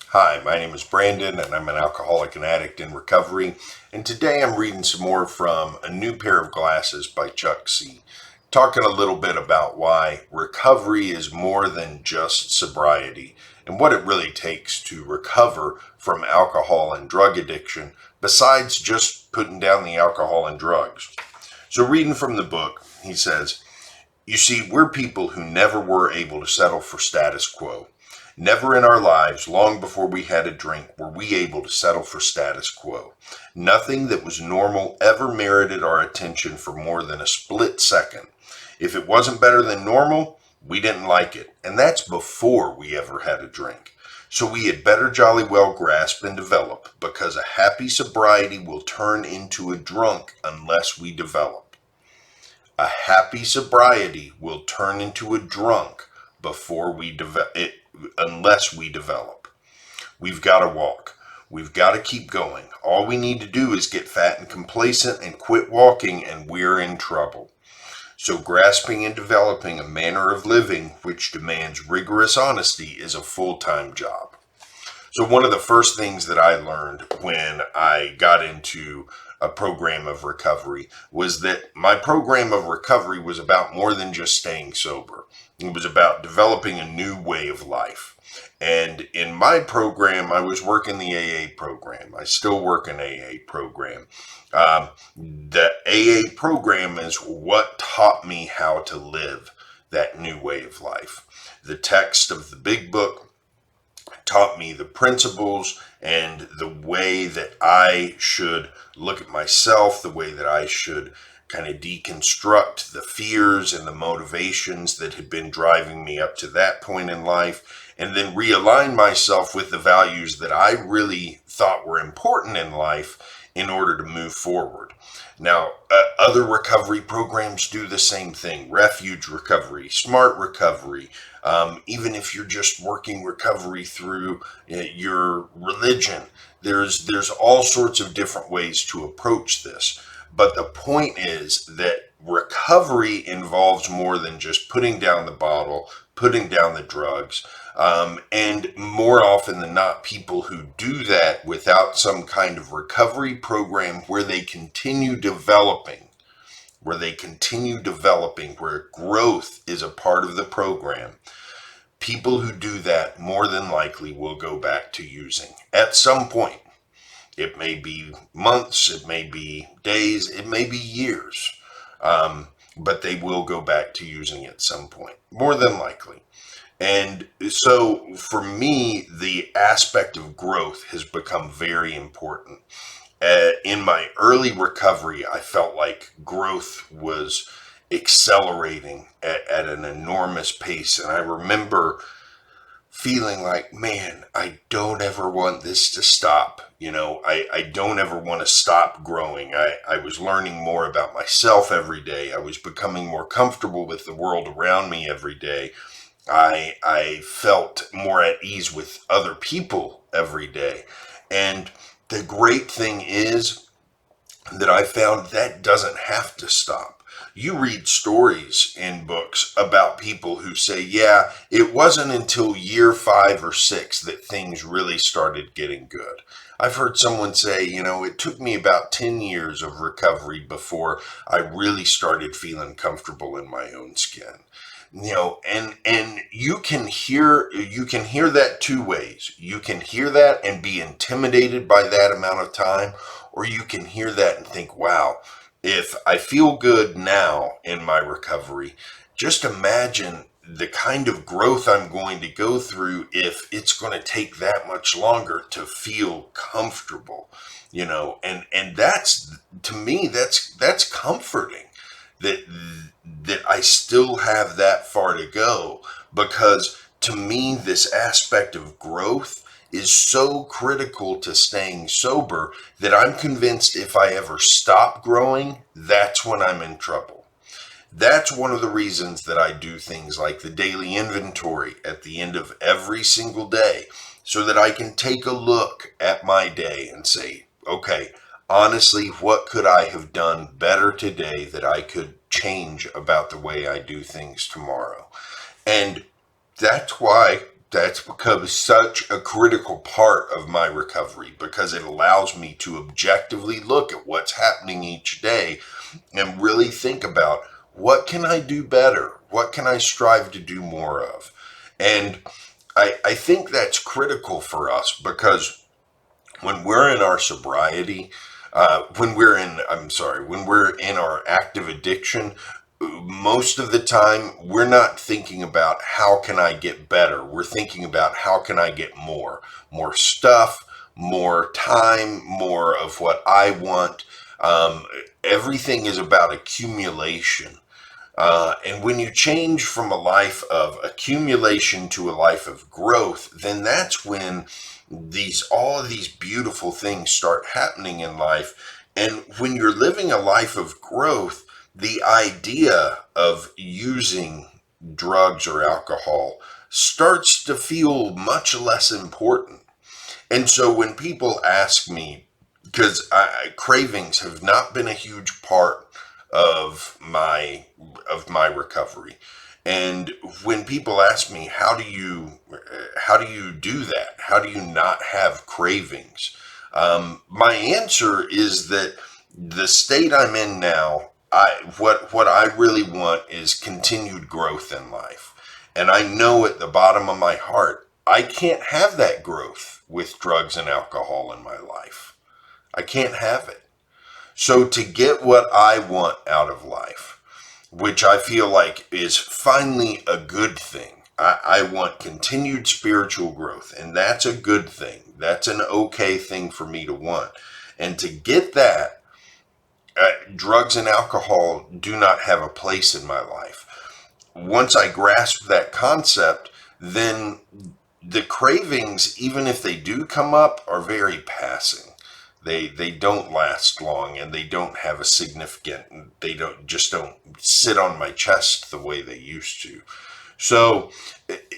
Hi, my name is Brandon, and I'm an alcoholic and addict in recovery. And today I'm reading some more from A New Pair of Glasses by Chuck C. Talking a little bit about why recovery is more than just sobriety and what it really takes to recover from alcohol and drug addiction, besides just putting down the alcohol and drugs. So, reading from the book, he says, "You see, we're people who never were able to settle for status quo. Never in our lives, long before we had a drink, were we able to settle for status quo. Nothing that was normal ever merited our attention for more than a split second. If it wasn't better than normal, we didn't like it, and that's before we ever had a drink. So we had better jolly well grasp and develop, because a happy sobriety will turn into a drunk unless we develop. A happy sobriety will turn into a drunk before we develop unless we develop. We've got to walk. We've got to keep going. All we need to do is get fat and complacent and quit walking, and we're in trouble. So grasping and developing a manner of living which demands rigorous honesty is a full-time job." So one of the first things that I learned when I got into a program of recovery was that my program of recovery was about more than just staying sober. It was about developing a new way of life. And in my program, I was working the AA program. I still work an AA program. The AA program is what taught me how to live that new way of life. The text of the big book taught me the principles and the way that I should look at myself, the way that I should kind of deconstruct the fears and the motivations that had been driving me up to that point in life, and then realign myself with the values that I really thought were important in life in order to move forward. Now, other recovery programs do the same thing: refuge recovery, smart recovery. Even if you're just working recovery through your religion, there's all sorts of different ways to approach this. But the point is that recovery involves more than just putting down the bottle, putting down the drugs. And more often than not, people who do that without some kind of recovery program where they continue developing, where growth is a part of the program, people who do that more than likely will go back to using at some point. It may be months, it may be days, it may be years, but they will go back to using at some point, more than likely. And so for me, the aspect of growth has become very important. In my early recovery, I felt like growth was accelerating at an enormous pace. And I remember feeling like, man, I don't ever want this to stop. I don't ever want to stop growing. I was learning more about myself every day. I was becoming more comfortable with the world around me every day. I felt more at ease with other people every day. And the great thing is that I found that doesn't have to stop. You read stories in books about people who say, yeah, it wasn't until year 5 or 6 that things really started getting good. I've heard someone say, it took me about 10 years of recovery before I really started feeling comfortable in my own skin. And you can hear that two ways. You can hear that and be intimidated by that amount of time, or you can hear that and think, wow, if I feel good now in my recovery, just imagine the kind of growth I'm going to go through if it's going to take that much longer to feel comfortable, and that's, to me, that's comforting that I still have that far to go, because to me, this aspect of growth is so critical to staying sober that I'm convinced if I ever stop growing, that's when I'm in trouble. That's one of the reasons that I do things like the daily inventory at the end of every single day, so that I can take a look at my day and say, okay, honestly, what could I have done better today that I could change about the way I do things tomorrow? And that's become such a critical part of my recovery, because it allows me to objectively look at what's happening each day and really think about, what can I do better? What can I strive to do more of? And I think that's critical for us, because when we're in our sobriety, when we're in our active addiction, most of the time we're not thinking about how can I get better. We're thinking about how can I get more stuff, more time, more of what I want. Um, Everything is about accumulation. And when you change from a life of accumulation to a life of growth, then that's when all of these beautiful things start happening in life. And when you're living a life of growth, the idea of using drugs or alcohol starts to feel much less important. And so when people ask me, because cravings have not been a huge part of my recovery, and when people ask me, how do you do that? How do you not have cravings? My answer is that the state I'm in now, what I really want is continued growth in life. And I know at the bottom of my heart, I can't have that growth with drugs and alcohol in my life. I can't have it. So to get what I want out of life, which I feel like is finally a good thing, I want continued spiritual growth, and that's a good thing. That's an okay thing for me to want. And to get that, drugs and alcohol do not have a place in my life. Once I grasp that concept, then the cravings, even if they do come up, are very passing. They don't last long, and they don't have a significant, they don't sit on my chest the way they used to. So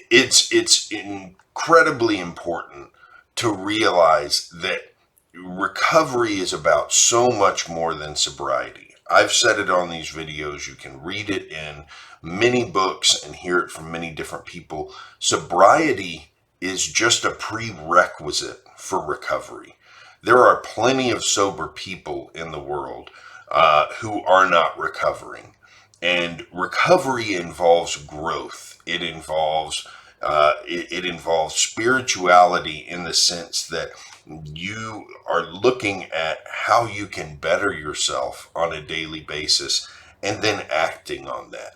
it's incredibly important to realize that recovery is about so much more than sobriety. I've said it on these videos. You can read it in many books and hear it from many different people. Sobriety is just a prerequisite for recovery. There are plenty of sober people in the world who are not recovering. And recovery involves growth. It involves spirituality, in the sense that you are looking at how you can better yourself on a daily basis and then acting on that.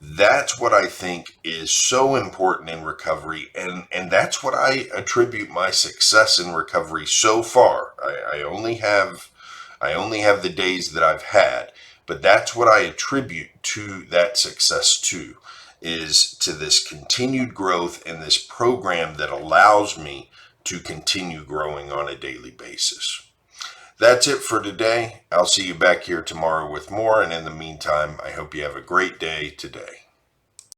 That's what I think is so important in recovery, and that's what I attribute my success in recovery so far. I only have the days that I've had, but that's what I attribute to that success to, is to this continued growth and this program that allows me to continue growing on a daily basis. That's it for today. I'll see you back here tomorrow with more, and in the meantime, I hope you have a great day today.